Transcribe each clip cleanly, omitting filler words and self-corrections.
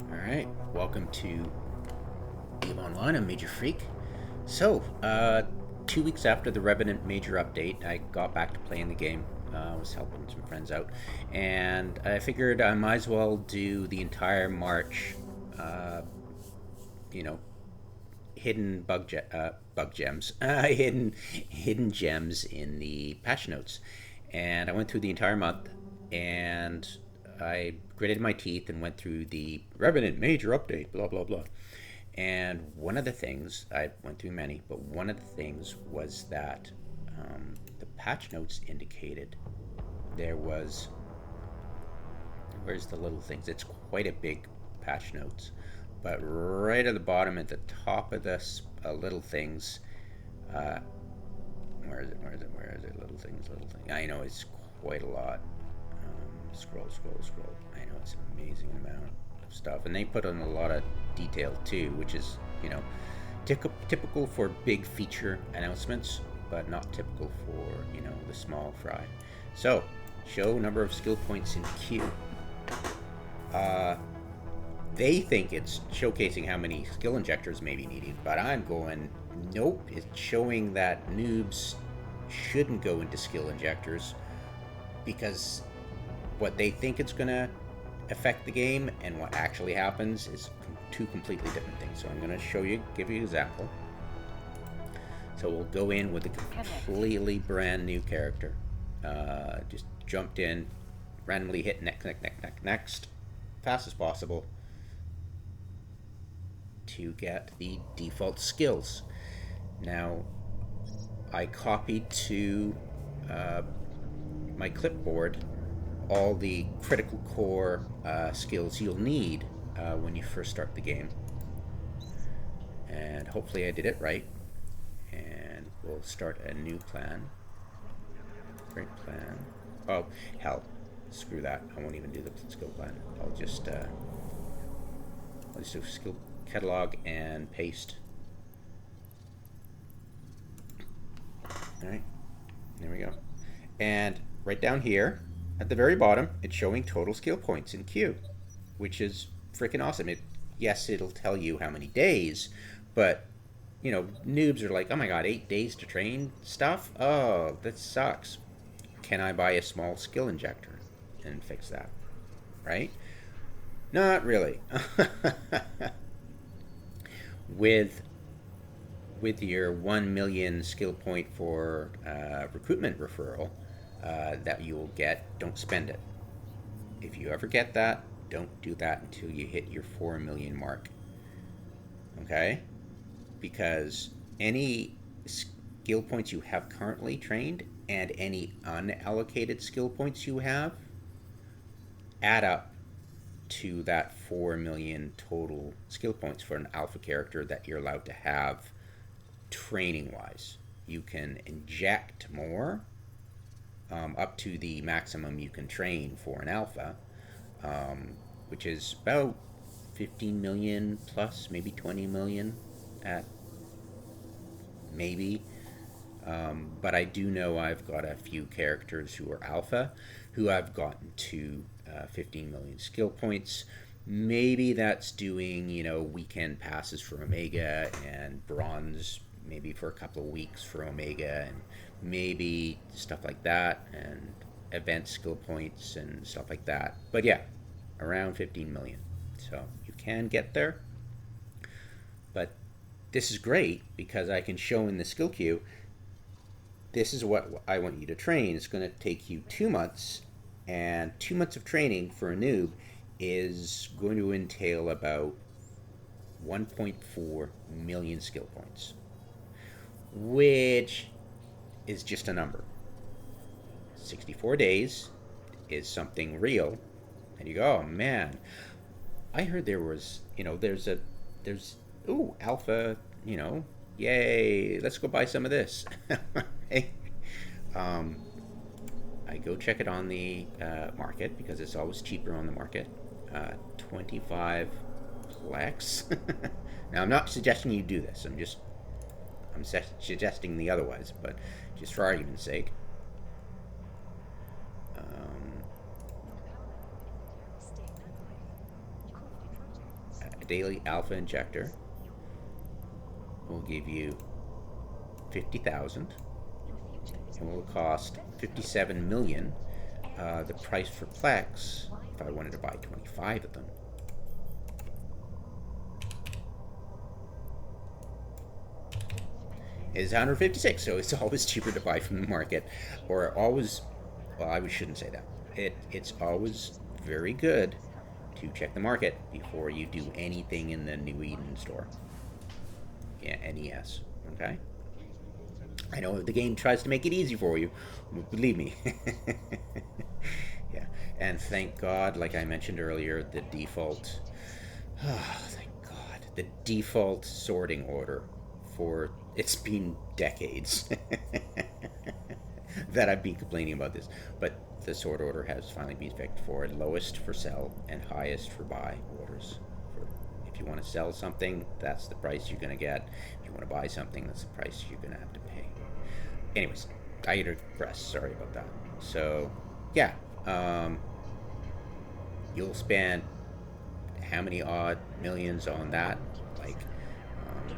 Alright, welcome to Game Online. I'm Major Freak. So, 2 weeks after the Revenant major update, I got back to playing the game. I was helping some friends out, and I figured I might as well do the entire March, uh, you know, bug gems, hidden gems in the patch notes. And I went through the entire month, and I gritted my teeth and went through the Revenant major update, blah blah blah. And one of the things, I went through many, but one of the things was that the patch notes indicated there was, where's the little things? It's quite a big patch notes, but right at the bottom, at the top of this little things, uh, where is it? Where is it? Where is it? Little things, little things. I know it's quite a lot. Scroll, scroll, scroll. I know it's an amazing amount of stuff, and they put in a lot of detail too, which is typical for big feature announcements, but not typical for the small fry. So, show number of skill points in queue. Uh, they think it's showcasing how many skill injectors may be needed, but I'm going, nope, it's showing that noobs shouldn't go into skill injectors because what they think it's going to affect the game and what actually happens is two completely different things. So I'm going to give you an example. So we'll go in with a completely brand new character. Just jumped in, randomly hit next, fast as possible to get the default skills. Now, I copied to my clipboard all the critical core skills you'll need when you first start the game. And hopefully I did it right. And we'll start a new plan. Great plan. Oh, hell. Screw that. I won't even do the skill plan. I'll just do skill catalog and paste. Alright. There we go. And right down here, at the very bottom, it's showing total skill points in queue, which is freaking awesome. Yes, it'll tell you how many days, but noobs are like, oh my god, 8 days to train stuff? Oh, that sucks. Can I buy a small skill injector and fix that? Right? Not really. with your 1 million skill point for recruitment referral that you will get, don't spend it. If you ever get that, don't do that until you hit your 4 million mark. Okay? Because any skill points you have currently trained and any unallocated skill points you have add up to that 4 million total skill points for an alpha character that you're allowed to have training wise. You can inject more up to the maximum you can train for an alpha, which is about 15 million plus, maybe 20 million at maybe. But I do know I've got a few characters who are alpha who I've gotten to 15 million skill points. Maybe that's doing, weekend passes for Omega and bronze, maybe for a couple of weeks for Omega, and maybe stuff like that, and event skill points and stuff like that. But yeah, around 15 million. So you can get there. But this is great because I can show in the skill queue, this is what I want you to train. It's going to take you 2 months, and 2 months of training for a noob is going to entail about 1.4 million skill points, which is just a number. 64 days is something real, and you go, oh man, I heard there was, ooh, alpha, yay, let's go buy some of this. I go check it on the market because it's always cheaper on the market. 25 plex. Now, I'm not suggesting you do this. I'm suggesting the otherwise, but just for argument's sake. daily alpha injector will give you 50,000 and will cost 57 million. The price for Plex, if I wanted to buy 25 of them, is 156. So it's always cheaper to buy from the market, or always. Well, I shouldn't say that. It's always very good to check the market before you do anything in the New Eden store. Yeah, NES. Okay. I know the game tries to make it easy for you, believe me. Yeah, and thank God, like I mentioned earlier, the default. Oh, thank God, the default sorting order for it's been decades that I've been complaining about this, but the sort order has finally been fixed for lowest for sell and highest for buy orders. If you want to sell something, that's the price you're going to get. If you want to buy something, that's the price you're going to have to pay. Anyways, I digress. Sorry about that. So, yeah, you'll spend how many odd millions on that? Like, um,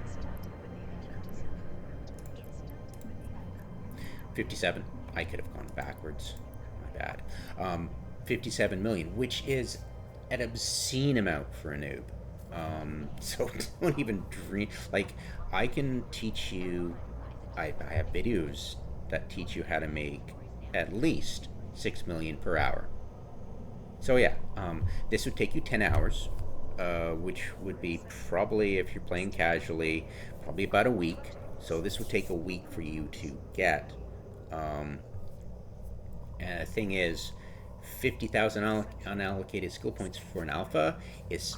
57. I could have gone backwards. My bad. 57 million, which is an obscene amount for a noob. So don't even dream. Like, I can teach you. I have videos that teach you how to make at least 6 million per hour. So yeah, this would take you 10 hours, which would be probably, if you're playing casually, probably about a week. So this would take a week for you to get. Um, and the thing is, 50,000 unallocated skill points for an alpha is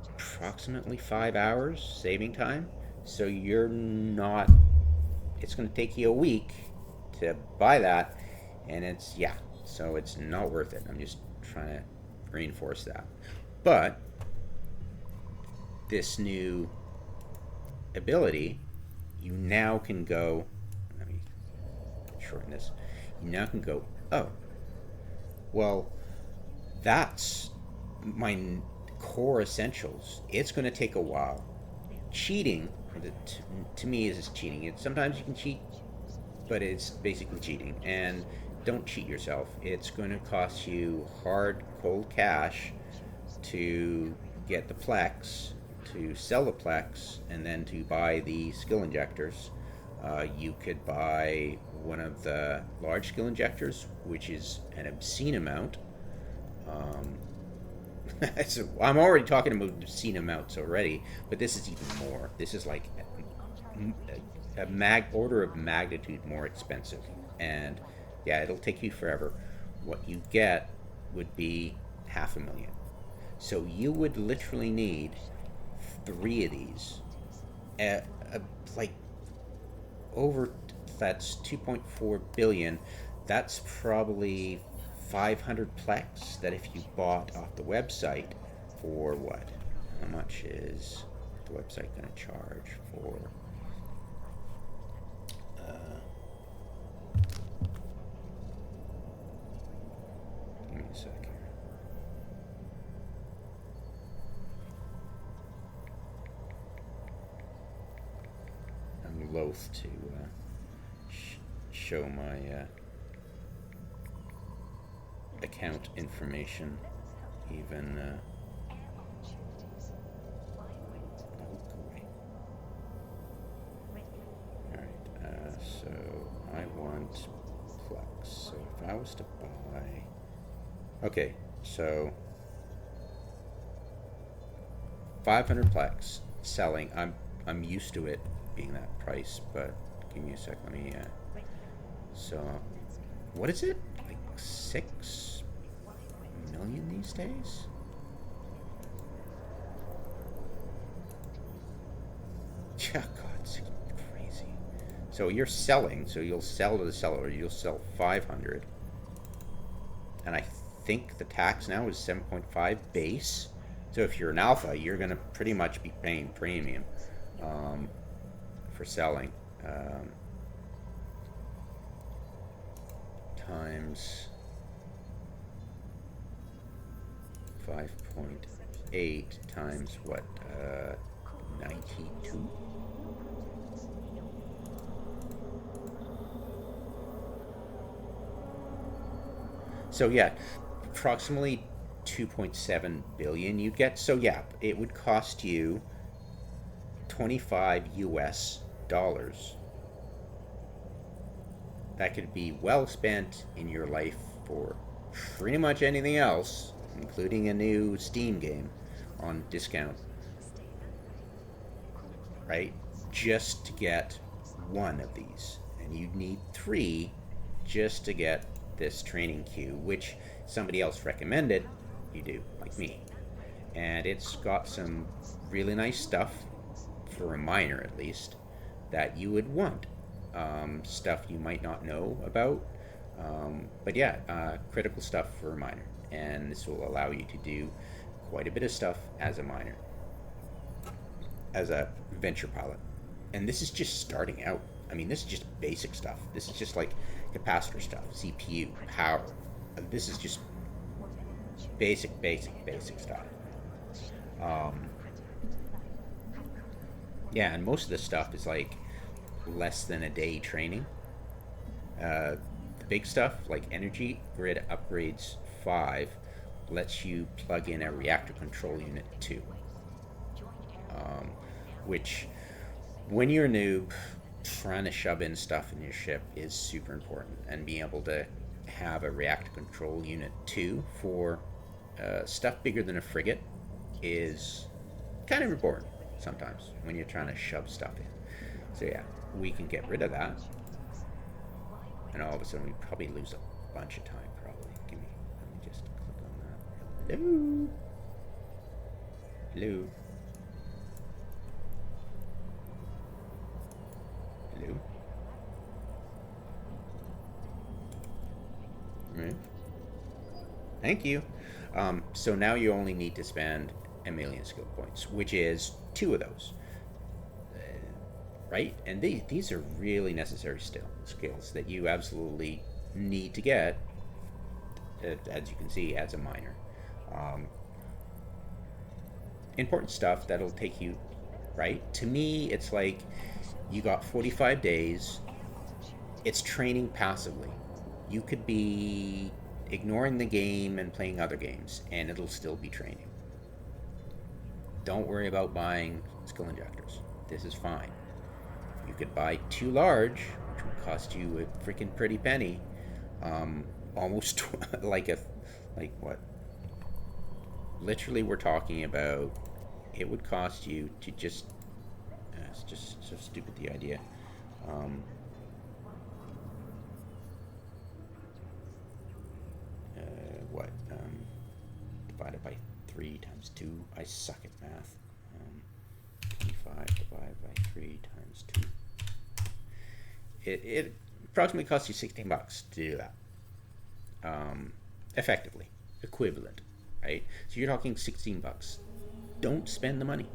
approximately 5 hours saving time. So you're not. It's going to take you a week to buy that, and it's yeah. So it's not worth it. I'm just trying to reinforce that. But this new ability, you now can go. Let me shorten this. You now can go. Oh, well, that's my core essentials. It's going to take a while. Cheating, to me, is cheating. Sometimes you can cheat, but it's basically cheating. And don't cheat yourself. It's going to cost you hard, cold cash to get the Plex, to sell the Plex, and then to buy the skill injectors. You could buy one of the large skill injectors, which is an obscene amount. Um, so I'm already talking about obscene amounts already, but this is even more. This is like a order of magnitude more expensive, and yeah, it'll take you forever. What you get would be 500,000. So you would literally need three of these. Like over that's 2.4 billion. That's probably 500 plex that if you bought off the website for what? How much is the website going to charge for? Give me a sec here. I'm loath to show my account information, even. Alright, so I want Plex. So if I was to buy. Okay, so 500 Plex selling. I'm used to it being that price, but give me a sec. Let me. So, what is it? Like 6 million these days? Yeah, God, it's crazy. So you're selling. So you'll sell to the seller. You'll sell 500, and I think the tax now is 7.5 base. So if you're an alpha, you're gonna pretty much be paying premium for selling. Times 5.5. 8 times what? 92? So yeah, approximately 2.7 billion you get. So yeah, it would cost you 25 US dollars. That could be well spent in your life for pretty much anything else, including a new Steam game on discount, right? Just to get one of these. And you'd need three just to get this training queue, which somebody else recommended you do, like me. And it's got some really nice stuff, for a miner at least, that you would want. Stuff you might not know about. But yeah, critical stuff for a miner. And this will allow you to do quite a bit of stuff as a miner, as a venture pilot. And this is just starting out. I mean, this is just basic stuff. This is just like capacitor stuff, CPU, power. This is just basic stuff. Um, yeah, and most of this stuff is like less than a day training. The big stuff like Energy Grid Upgrades 5 lets you plug in a reactor control unit 2, which when you're a noob, trying to shove in stuff in your ship is super important, and being able to have a reactor control unit 2 for stuff bigger than a frigate is kind of important sometimes when you're trying to shove stuff in. So yeah, we can get rid of that, and all of a sudden we probably lose a bunch of time. Probably. Let me just click on that. Hello. Hello. Hello. Right. Thank you. So now you only need to spend a million skill points, which is two of those, right? And these are really necessary skills that you absolutely need to get, as you can see, as a miner. Um, Important stuff that'll take you, right? To me, it's like you got 45 days. It's training passively. You could be ignoring the game and playing other games, and it'll still be training. Don't worry about buying skill injectors. This is fine. You could buy two large, which would cost you a freaking pretty penny. Almost like what? Literally, we're talking about. It would cost you to just. It's just so stupid, the idea. Um, what? Divided by 3 times 2. I suck at math. 25 divided by 3 times 2. It approximately costs you 16 bucks to do that. Effectively. Equivalent. Right? So you're talking 16 bucks. Don't spend the money.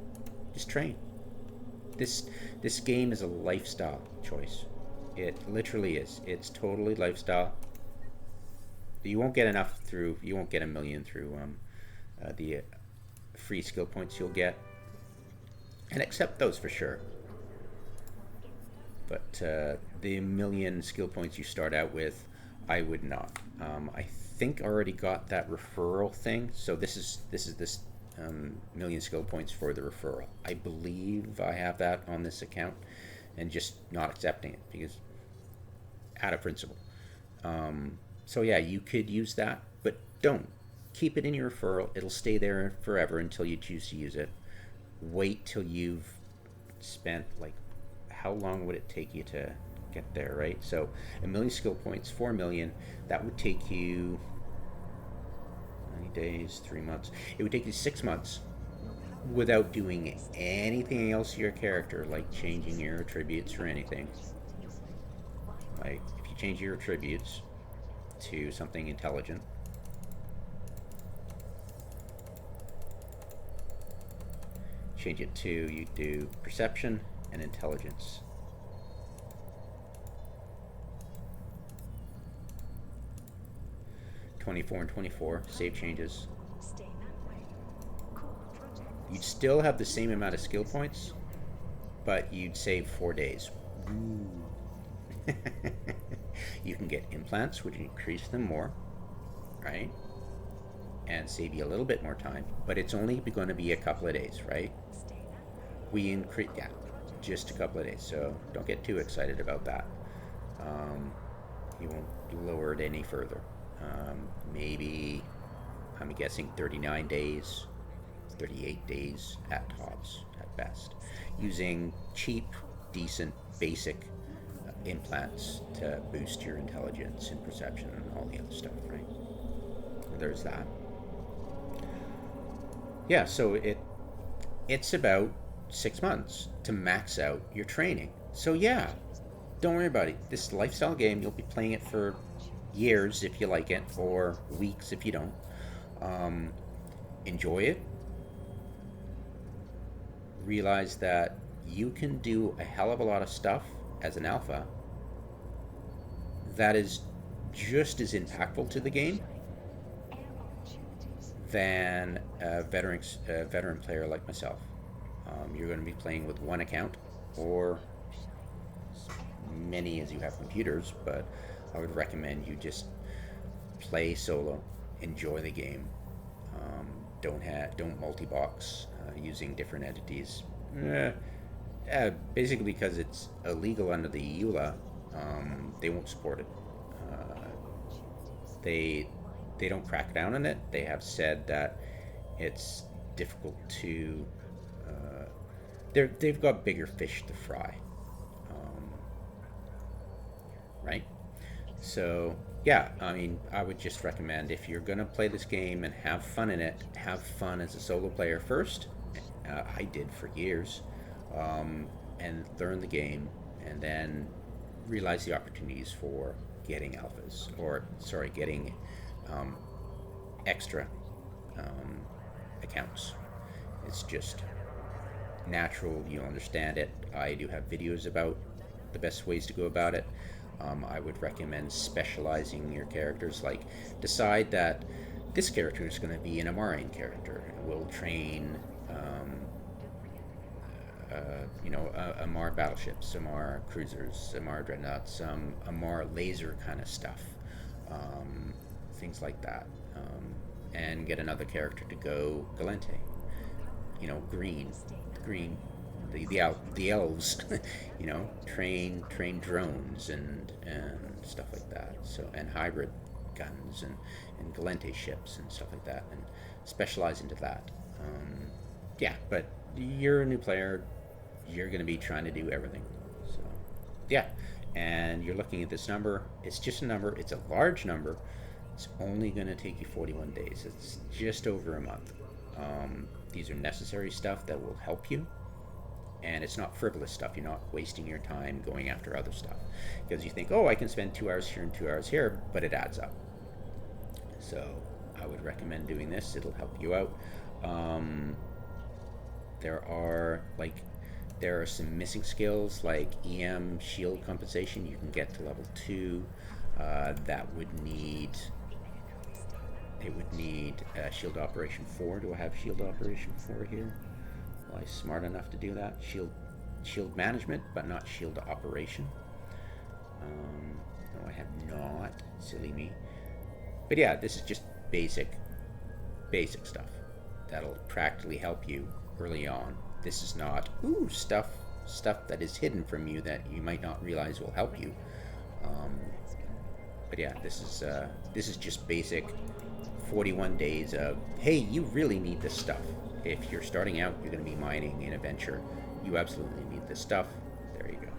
Just train. This game is a lifestyle choice. It literally is. It's totally lifestyle. You won't get enough through. You won't get a million through the free skill points you'll get, and accept those for sure. But the million skill points you start out with, I would not. I think I already got that referral thing. So this is this million skill points for the referral. I believe I have that on this account, and just not accepting it because out of principle. So yeah, you could use that, but don't. Keep it in your referral. It'll stay there forever until you choose to use it. Wait till you've spent, like, how long would it take you to get there, right? So a million skill points, 4 million, that would take you 90 days, 3 months. It would take you 6 months without doing anything else to your character, like changing your attributes or anything. Like, if you change your attributes to something intelligent, change it to, you do perception and intelligence. '24 and 24, save changes. You'd still have the same amount of skill points, but you'd save 4 days. Ooh. You can get implants, which increase them more, right? And save you a little bit more time, but it's only going to be a couple of days, right? We increase, yeah, just a couple of days, so don't get too excited about that. You won't lower it any further. Maybe, I'm guessing 39 days, 38 days at tops, at best, using cheap, decent, basic implants to boost your intelligence and perception and all the other stuff, right? There's that. Yeah, so it's about 6 months to max out your training. So yeah, don't worry about it. This lifestyle game, you'll be playing it for years if you like it, or weeks if you don't. Enjoy it. Realize that you can do a hell of a lot of stuff as an alpha that is just as impactful to the game than a veteran player like myself. You're going to be playing with one account, or many as you have computers, but I would recommend you just play solo, enjoy the game. Don't multi-box using different entities. Basically, because it's illegal under the EULA, they won't support it. They don't crack down on it. They have said that it's difficult to. They've got bigger fish to fry, right? So yeah, I mean, I would just recommend, if you're gonna play this game and have fun in it, have fun as a solo player first. I did for years, and learn the game, and then realize the opportunities for getting alphas, or sorry, getting extra accounts. It's just natural. You'll understand it. I do have videos about the best ways to go about it. I would recommend specializing your characters. Like, decide that this character is going to be an Amarian character, and we'll train Amar battleships, Amar cruisers, Amar dreadnoughts, Amar laser kind of stuff, things like that, and get another character to go Galente, green, the elves, train drones and stuff like that. So, and hybrid guns and Galente ships and stuff like that, and specialize into that. Yeah, but you're a new player, you're going to be trying to do everything. So, yeah, and you're looking at this number. It's just a number. It's a large number. It's only going to take you 41 days. It's just over a month. These are necessary stuff that will help you, and it's not frivolous stuff. You're not wasting your time going after other stuff because you think, oh, I can spend 2 hours here and 2 hours here, but it adds up. So I would recommend doing this. It'll help you out. There are some missing skills like EM shield compensation. You can get to level 2. That would need. It would need shield operation 4. Do I have shield operation 4 here? Well, I'm smart enough to do that. Shield management, but not shield operation. No, I have not. Silly me. But yeah, this is just basic stuff that'll practically help you early on. This is not stuff that is hidden from you that you might not realize will help you. But yeah, this is just basic 41 days of, hey, you really need this stuff. If you're starting out, you're going to be mining in a venture, you absolutely need this stuff. There you go.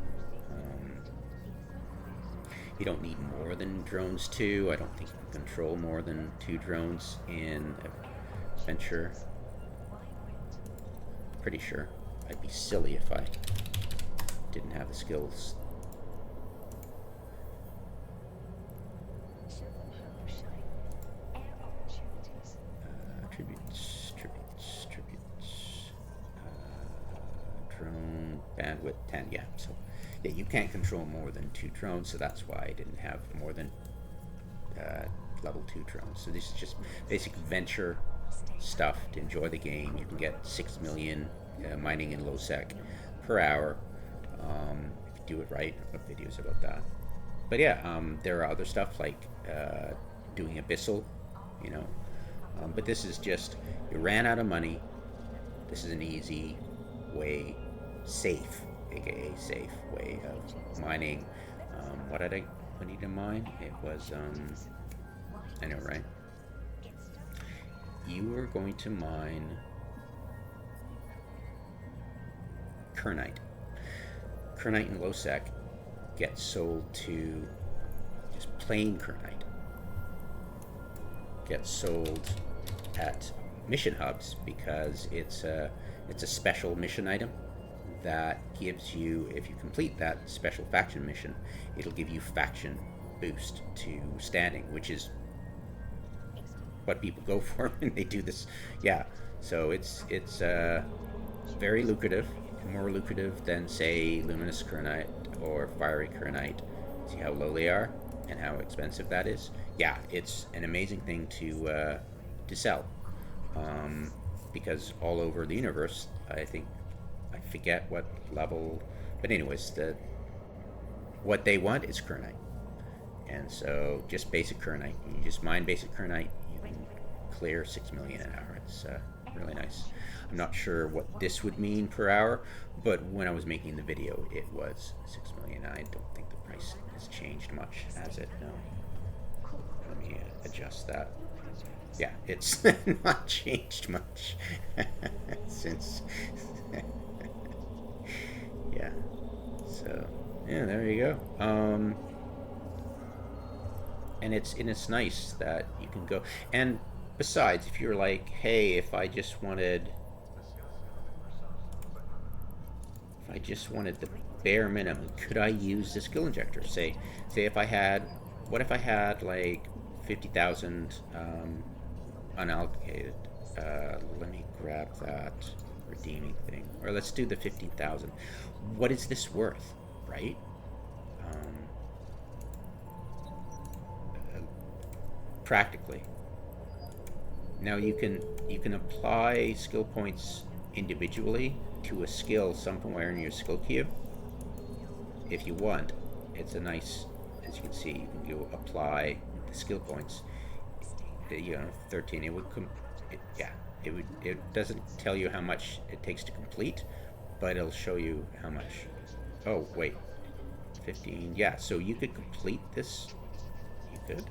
You don't need more than drones 2. I don't think you can control more than 2 drones in a venture. Pretty sure. I'd be silly if I didn't have the skills. Tributes. Drone bandwidth 10. Yeah, so yeah, you can't control more than 2 drones, so that's why I didn't have more than level 2 drones. So this is just basic venture stuff to enjoy the game. You can get 6 million mining in low sec per hour if you do it right. I've got videos about that. But yeah, there are other stuff like doing abyssal, you know. But this is just, you ran out of money. This is an easy way, safe, aka safe way of mining. What did I need to mine? It was, I know, right? You are going to mine kernite. Kernite in low sec gets sold to just plain kernite. Gets sold at mission hubs because it's a special mission item that gives you, if you complete that special faction mission, it'll give you faction boost to standing, which is what people go for when they do this. Yeah, so it's very lucrative, more lucrative than, say, luminous kernite or fiery kernite. See how low they are and how expensive that is. Yeah, it's an amazing thing to sell, because all over the universe, I think, I forget what level, but anyways, what they want is kernite, and so just basic kernite. You just mine basic kernite, you can clear 6 million an hour. It's really nice. I'm not sure what this would mean per hour, but when I was making the video, it was 6 million. I don't think the price has changed much, has it? No. Let me adjust that. Yeah, it's not changed much since. Yeah. So yeah, there you go. And it's nice that you can go. And besides, if you're like, hey, if I just wanted the bare minimum, could I use the skill injector? Say if I had, what if I had like 50,000 unallocated? Let me grab that redeeming thing, or let's do the 15,000. What is this worth, right? Practically. Now you can apply skill points individually to a skill somewhere in your skill queue if you want. It's a nice, as you can see, you can go apply the skill points. 13. It would it doesn't tell you how much it takes to complete, but it'll show you how much. Oh wait, 15. Yeah, so you could complete this. You could.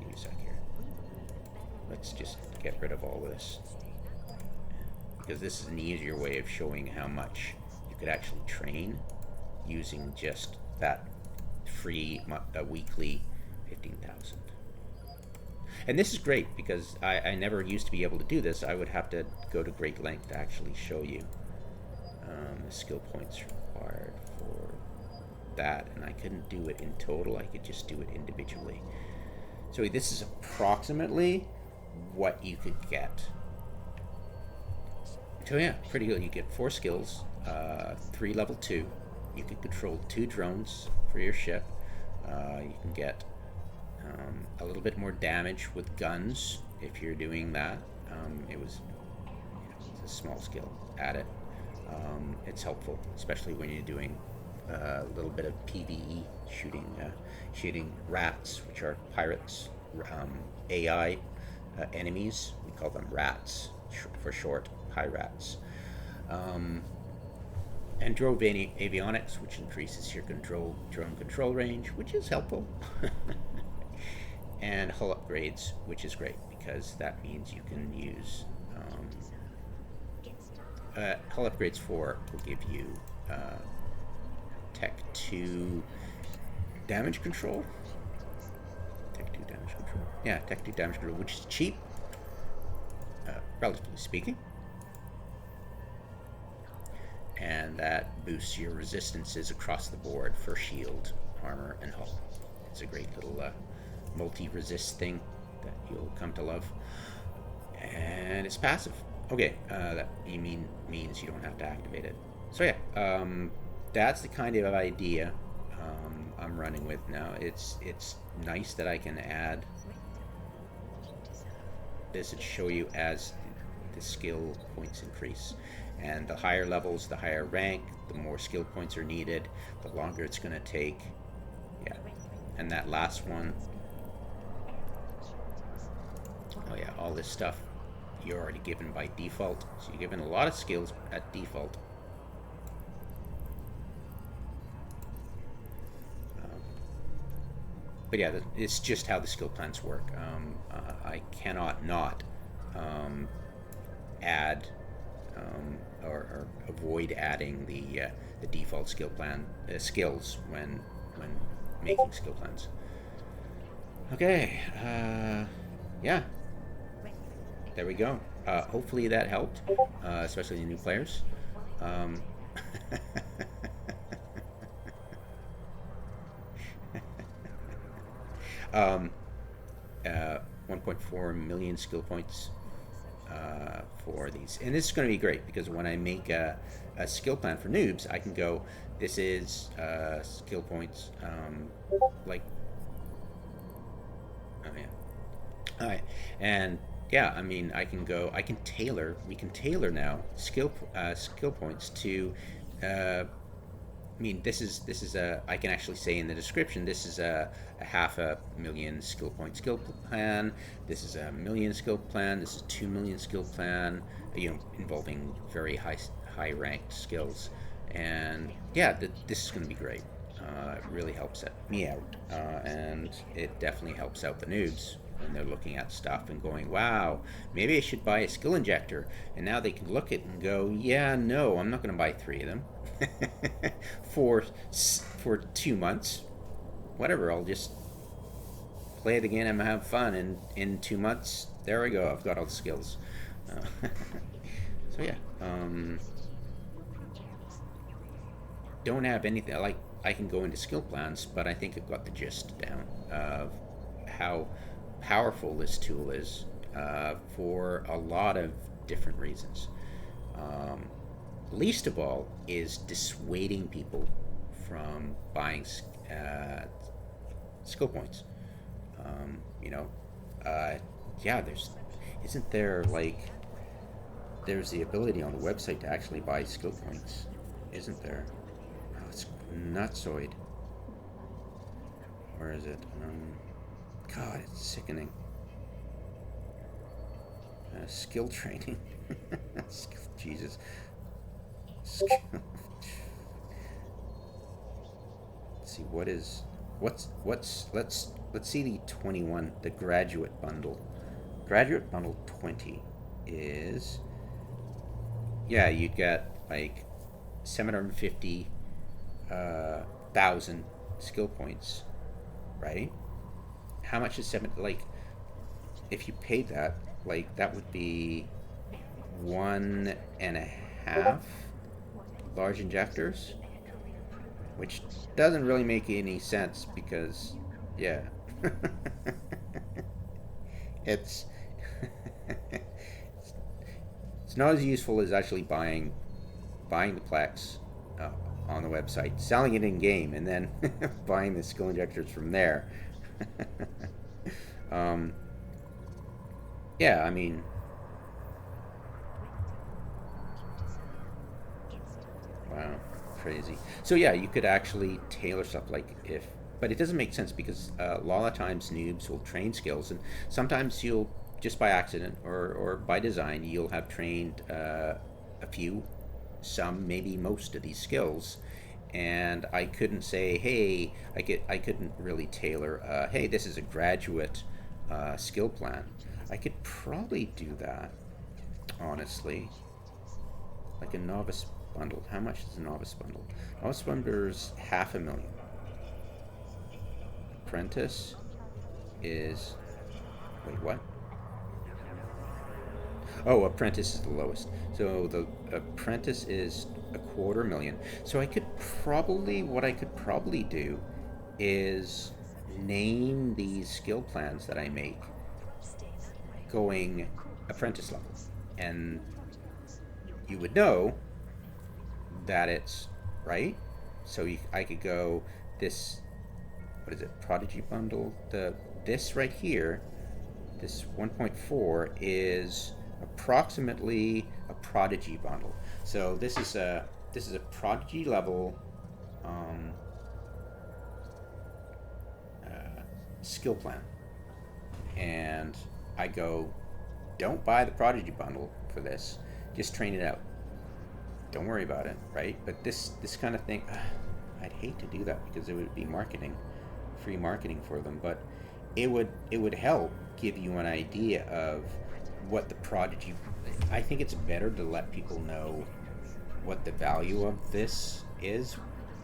Give me a sec here. Let's just get rid of all of this, because this is an easier way of showing how much you could actually train using just that free weekly 15,000. And this is great because I never used to be able to do this. I would have to go to great length to actually show you the skill points required for that, and I couldn't do it in total. I could just do it individually. So this is approximately what you could get. So yeah, pretty good. You get 4 skills, 3 level 2. You can control 2 drones for your ship. You can get a little bit more damage with guns if you're doing that. It's a small skill. Add it. It's helpful, especially when you're doing a little bit of PvE shooting rats, which are pirates, AI enemies. We call them rats for short, pirates. And drone avionics, which increases your drone control range, which is helpful. And hull upgrades, which is great because that means you can use hull upgrades 4 will give you Tech 2 damage control. Tech 2 damage control. Yeah, Tech 2 damage control, which is cheap, relatively speaking. And that boosts your resistances across the board for shield, armor, and hull. It's a great little multi-resist thing that you'll come to love. And it's passive. Okay, that means you don't have to activate it. So yeah, that's the kind of idea I'm running with now. It's nice that I can add does it show you as the skill points increase. And the higher levels, the higher rank, the more skill points are needed, the longer it's going to take. Yeah. And that last one, oh yeah, all this stuff you're already given by default. So you're given a lot of skills at default. But yeah, it's just how the skill plans work. I cannot not add or avoid adding the default skill plan skills when making skill plans. Okay, yeah, there we go. Hopefully that helped, especially the new players. Um, um, 1.4 million skill points for these. And this is going to be great because when I make a skill plan for noobs, I can go, this is skill points, like, oh yeah. All right. And yeah, I mean, I can tailor, we can tailor now skill points to, I mean, this is a. I can actually say in the description, this is a half a million skill point skill plan. This is a million skill plan. This is 2 million skill plan. You know, involving very high ranked skills, and yeah, this is going to be great. It really helps me out, and it definitely helps out the noobs when they're looking at stuff and going, wow, maybe I should buy a skill injector. And now they can look at it and go, yeah, no, I'm not going to buy 3 of them for 2 months. Whatever, I'll just play it again and have fun. And in 2 months, there we go, I've got all the skills. So yeah, don't have anything, like, I can go into skill plans, but I think I've got the gist down of how powerful this tool is for a lot of different reasons. Least of all is dissuading people from buying skill points. You know, yeah, isn't there, like, there's the ability on the website to actually buy skill points, isn't there? Oh, it's nutsoid. Where is it? God, it's sickening. Skill training. Jesus. Let's see, let's see the 21, the graduate bundle. Graduate bundle 20 is, yeah, you get like 750,000 skill points, right? How much is like, if you paid that, like, that would be 1.5 large injectors, which doesn't really make any sense because, yeah, it's it's not as useful as actually buying the Plex on the website, selling it in game, and then buying the skill injectors from there. Yeah, I mean, wow, crazy. So yeah, you could actually tailor stuff, like, if, but it doesn't make sense because a lot of times noobs will train skills, and sometimes you'll just by accident or by design you'll have trained a few, some, maybe most of these skills, and I couldn't say, hey, I couldn't really tailor, hey, this is a graduate skill plan. I could probably do that, honestly. Like a novice bundle. How much is a novice bundle? Novice bundle's 500,000. Apprentice is, wait, what? Oh, apprentice is the lowest. So the apprentice is 250,000. So I could probably, what I could probably do is name these skill plans that I make going apprentice level, and you would know that it's right. So I could go, this, what is it, prodigy bundle, this right here This 1.4 is approximately a Prodigy bundle. So this is a Prodigy level um, skill plan, and I go, don't buy the Prodigy bundle for this. Just train it out. Don't worry about it, right? But this kind of thing, I'd hate to do that because it would be marketing, free marketing for them. But it would help give you an idea of what the Prodigy. I think it's better to let people know what the value of this is.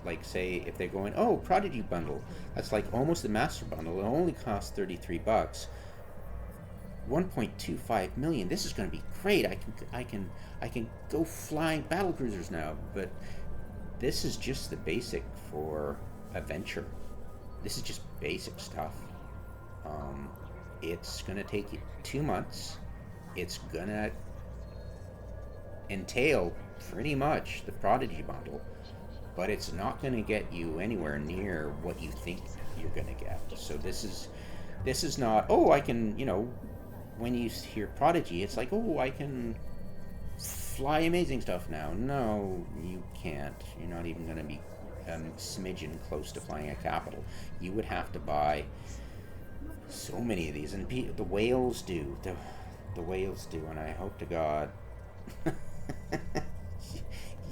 Like, say, if they're going, oh, Prodigy bundle, that's like almost the Master bundle. It only costs $33. 1.25 million. This is going to be great. I can go flying battle cruisers now. But this is just the basic for adventure. This is just basic stuff. Um, it's going to take you 2 months. It's going to entail pretty much the Prodigy bundle, but it's not going to get you anywhere near what you think you're going to get. So this is not, oh, I can, when you hear Prodigy, it's like, oh, I can fly amazing stuff now. No, you can't. You're not even going to be a smidgen close to flying a capital. You would have to buy so many of these, and the whales do. The whales do, and I hope to God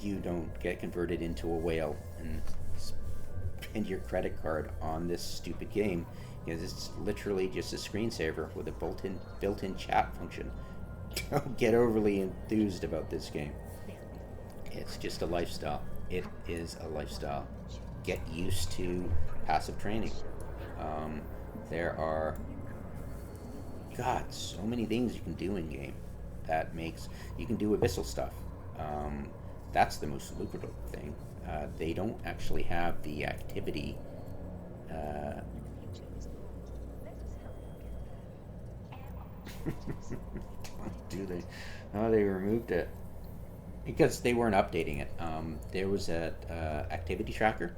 you don't get converted into a whale and spend your credit card on this stupid game, because it's literally just a screensaver with a built-in chat function. Don't get overly enthused about this game. It's just a lifestyle. It is a lifestyle. Get used to passive training. There are, God, so many things you can do in game that makes you can do abyssal stuff. That's the most lucrative thing. They don't actually have the activity. Do they? No, they removed it because they weren't updating it. There was a activity tracker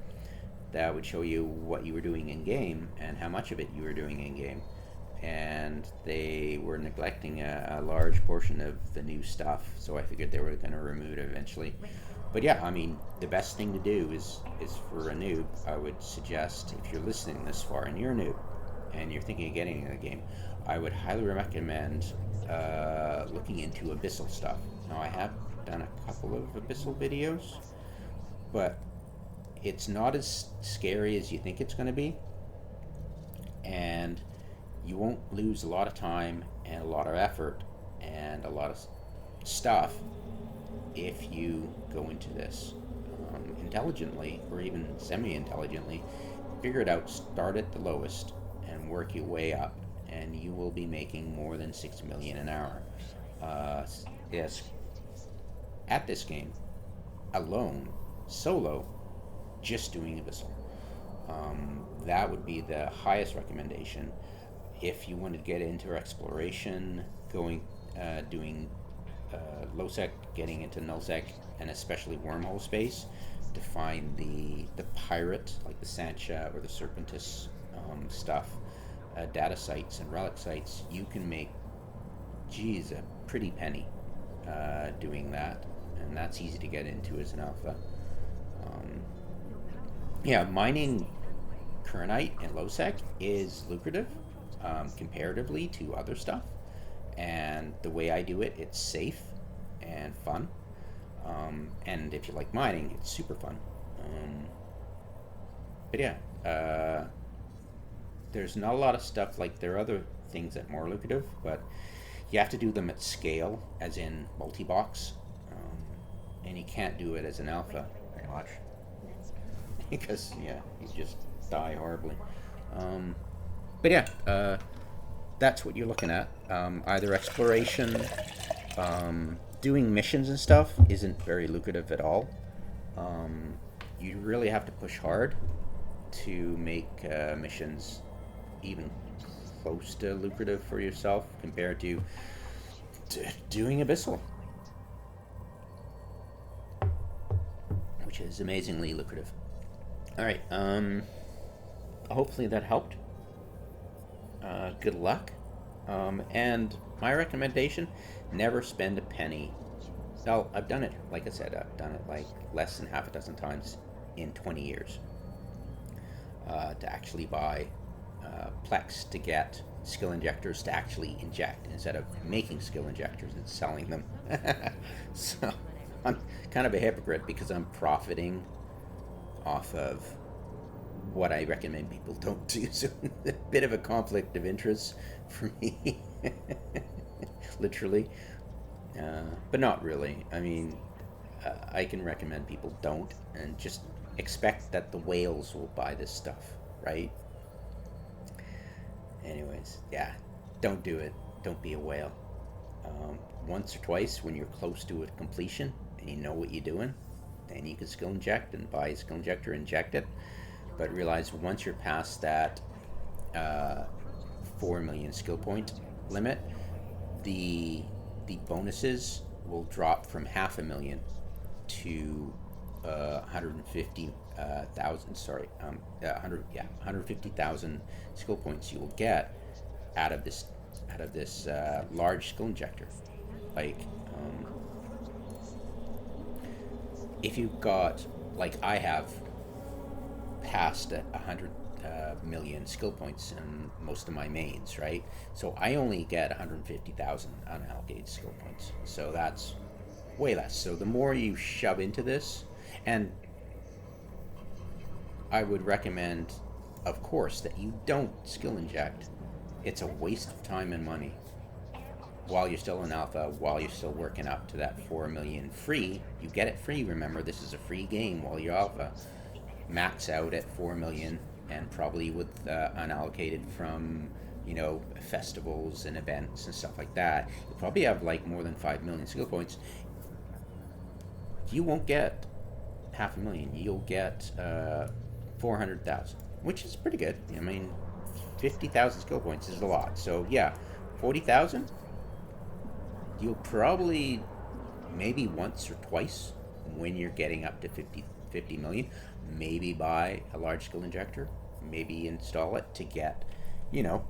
that would show you what you were doing in game and how much of it you were doing in game, and they were neglecting a large portion of the new stuff. So I figured they were going to remove it eventually. But yeah, I mean, the best thing to do is for a noob. I would suggest, if you're listening this far and you're a noob and you're thinking of getting in the game, I would highly recommend looking into abyssal stuff. Now, I have done a couple of abyssal videos, but it's not as scary as you think it's going to be, and you won't lose a lot of time and a lot of effort and a lot of stuff if you go into this intelligently, or even semi-intelligently. Figure it out, start at the lowest and work your way up, and you will be making more than 6 million an hour. Yes, at this game alone, solo, just doing abyssal. That would be the highest recommendation. If you want to get into exploration, doing low sec, getting into null sec, and especially wormhole space, to find the pirate, like the Sancha or the Serpentis stuff, data sites and relic sites, you can make, geez, a pretty penny doing that, and that's easy to get into as an alpha. Yeah, mining Kernite and low sec is lucrative comparatively to other stuff, and the way I do it, it's safe and fun. And if you like mining, it's super fun. But yeah, there's not a lot of stuff. Like, there are other things that are more lucrative, but you have to do them at scale, as in multi-box, and you can't do it as an alpha very much because yeah, you just die horribly. But yeah, that's what you're looking at. Either exploration, doing missions and stuff isn't very lucrative at all. You really have to push hard to make missions even close to lucrative for yourself compared to doing abyssal, which is amazingly lucrative. All right, hopefully that helped. Good luck. And my recommendation: never spend a penny. Well, I've done it. Like I said, I've done it like less than half a dozen times in 20 years to actually buy Plex to get skill injectors to actually inject instead of making skill injectors and selling them. So I'm kind of a hypocrite because I'm profiting off of what I recommend people don't do. So a bit of a conflict of interest for me, literally, but not really. I mean, I can recommend people don't, and just expect that the whales will buy this stuff, right? Anyways, yeah, don't do it. Don't be a whale. Once or twice when you're close to a completion and you know what you're doing, then you can skill inject and buy a skill injector, inject it. But realize once you're past that uh, 4 million skill point limit, the bonuses will drop from half a million to 150,000. Sorry, 150,000 skill points you will get out of this large skill injector. Like, if you've got, like I have, past 100 million skill points in most of my mains, right? So I only get 150,000 unallocated skill points. So that's way less. So the more you shove into this, and I would recommend, of course, that you don't skill inject. It's a waste of time and money while you're still in alpha, while you're still working up to that 4 million free. You get it free, remember, this is a free game while you're alpha. Max out at 4 million, and probably with unallocated from, festivals and events and stuff like that, you probably have like more than 5 million skill points. You won't get half a million. You'll get 400,000, which is pretty good. I mean, 50,000 skill points is a lot. So yeah, 40,000. You'll probably, maybe once or twice when you're getting up to 50 million, maybe buy a large skill injector, maybe install it to get, you know,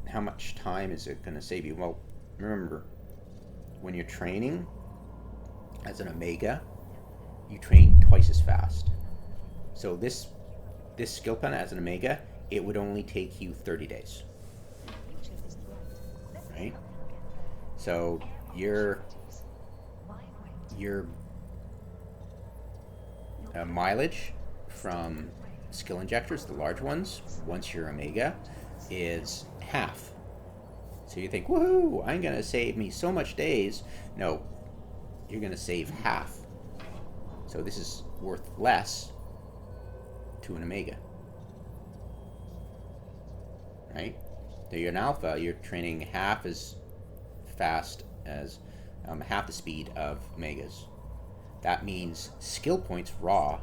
how much time is it going to save you? Well, remember, when you're training as an Omega, you train twice as fast. So this skill pen as an Omega, it would only take you 30 days, right? So your mileage from skill injectors, the large ones, once you're Omega, is half. So you think, woohoo, I'm going to save me so much days. No, you're going to save half. So this is worth less to an Omega, right? So you're an Alpha, you're training half as fast as half the speed of Omegas. That means skill points raw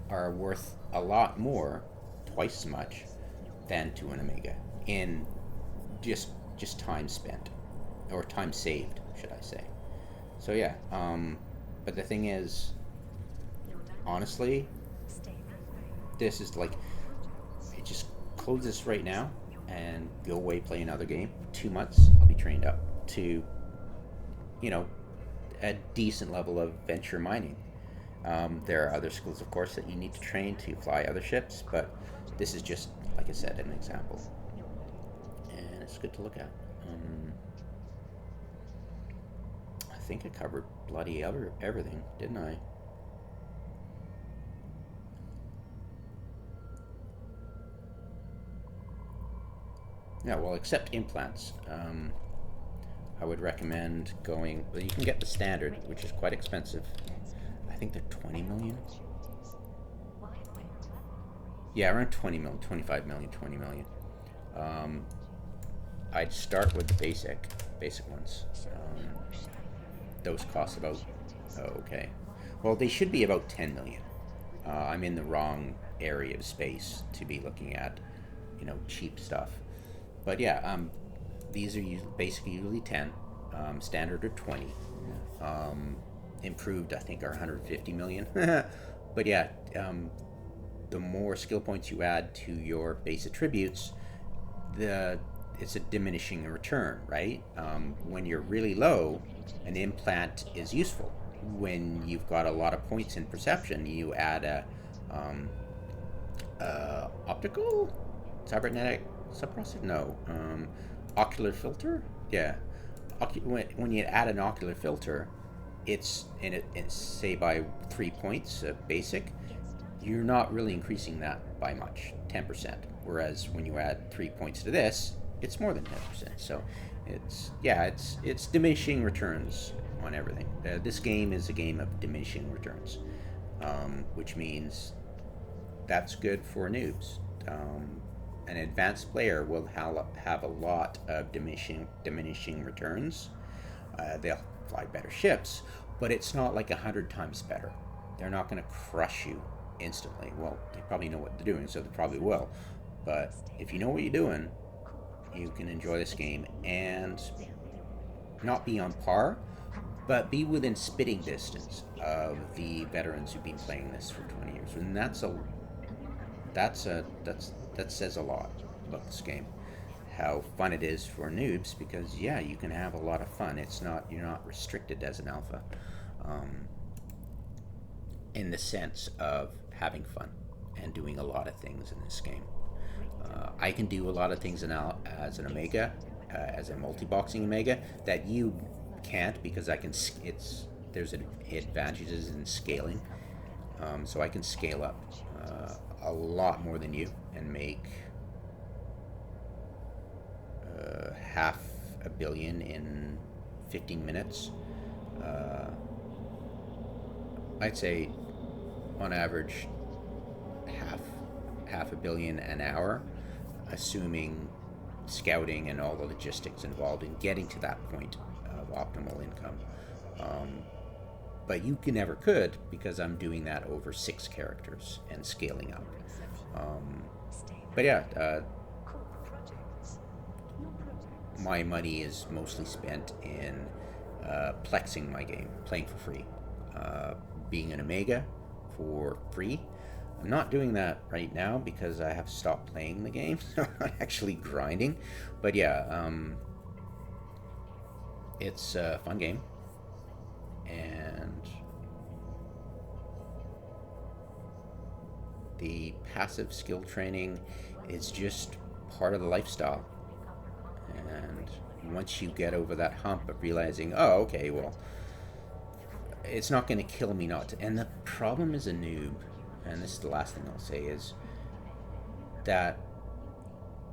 are worth a lot more, twice as much, than to an Omega in just time spent, or time saved, should I say. So yeah, but the thing is, honestly, this is like, just close this right now and go away, play another game. 2 months, I'll be trained up to, a decent level of venture mining. There are other skills, of course, that you need to train to fly other ships, but this is just, like I said, an example. And it's good to look at. I think I covered bloody everything, didn't I? Yeah, well, except implants. I would recommend going. Well, you can get the standard, which is quite expensive. I think they're 20 million. Yeah, around 20 million, 25 million, 20 million. I'd start with the basic ones. Those cost about. Oh, okay. Well, they should be about 10 million. I'm in the wrong area of space to be looking at, cheap stuff. But yeah, these are usually 10. Standard are 20. Improved, I think, are 150 million. But yeah, the more skill points you add to your base attributes, it's a diminishing return, right? When you're really low, an implant is useful. When you've got a lot of points in perception, you add a um, optical, cybernetic, subprocessor. No, ocular filter. Yeah, when you add an ocular filter, it's say by 3 points, basic. You're not really increasing that by much, 10%. Whereas when you add 3 points to this, it's more than 10%. So it's diminishing returns on everything. This game is a game of diminishing returns, which means that's good for noobs. An advanced player will have a lot of diminishing returns. They'll fly better ships, but it's not like 100 times better. They're not going to crush you instantly. Well, they probably know what they're doing, so they probably will. But if you know what you're doing, you can enjoy this game and not be on par, but be within spitting distance of the veterans who've been playing this for 20 years. And that says a lot about this game. How fun it is for noobs, because yeah, you can have a lot of fun. You're not restricted as an alpha, in the sense of having fun and doing a lot of things in this game. I can do a lot of things as an Omega, as a multi-boxing Omega, that you can't, because I can. There's advantages in scaling, so I can scale up a lot more than you and make $500 million in 15 minutes. I'd say on average $500 million an hour, assuming scouting and all the logistics involved in getting to that point of optimal income. But you never could, because I'm doing that over 6 characters and scaling up. But yeah, my money is mostly spent in plexing my game, playing for free, being an Omega for free. I'm not doing that right now because I have stopped playing the game, so I'm not actually grinding. But yeah, it's a fun game, and the passive skill training is just part of the lifestyle. And once you get over that hump of realizing, oh, okay, well, it's not going to kill me not to. And the problem is a noob, and this is the last thing I'll say, is that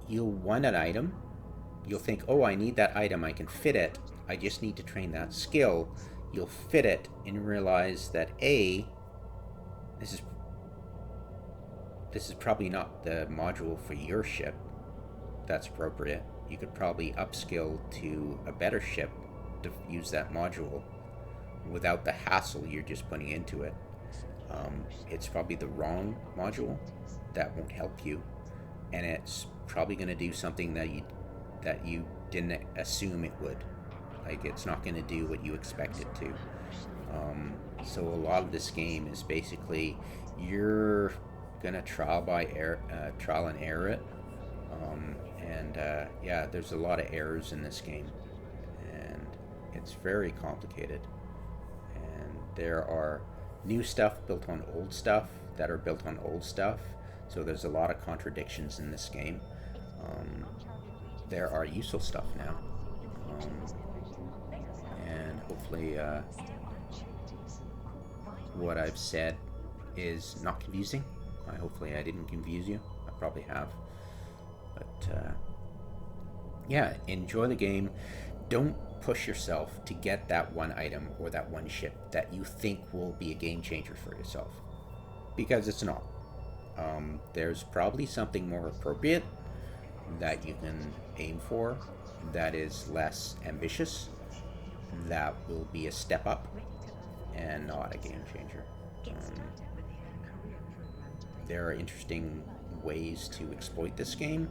you'll want an item, you'll think, oh, I need that item, I can fit it, I just need to train that skill. You'll fit it and realize that this is probably not the module for your ship that's appropriate. You could probably upskill to a better ship to use that module without the hassle you're just putting into it. It's probably the wrong module that won't help you, and it's probably going to do something that you didn't assume it would. Like, it's not going to do what you expect it to. So a lot of this game is basically you're gonna trial and error it, yeah, there's a lot of errors in this game, and it's very complicated, and there are new stuff built on old stuff that are built on old stuff, so there's a lot of contradictions in this game. There are useful stuff now, and hopefully what I've said is not confusing. Hopefully I didn't confuse you. I probably have. But yeah, enjoy the game. Don't push yourself to get that one item or that one ship that you think will be a game changer for yourself, because it's not. There's probably something more appropriate that you can aim for, that is less ambitious, that will be a step up and not a game changer. There are interesting ways to exploit this game,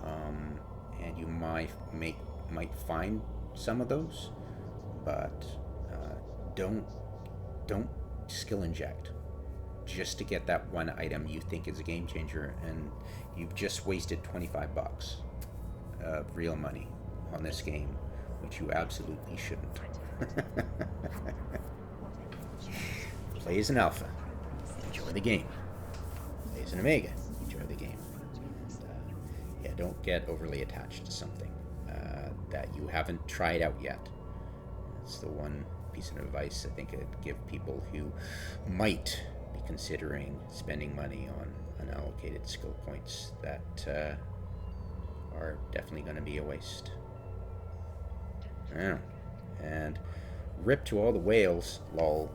and you might find some of those, but don't skill inject just to get that one item you think is a game changer, and you've just wasted $25. of real money on this game, which you absolutely shouldn't. Play as an alpha, enjoy the game. Play as an omega, enjoy the game. And, yeah, don't get overly attached to something that you haven't tried out yet. That's the one piece of advice I think I'd give people who might be considering spending money on unallocated skill points that are definitely going to be a waste. I don't know. And rip to all the whales, lol.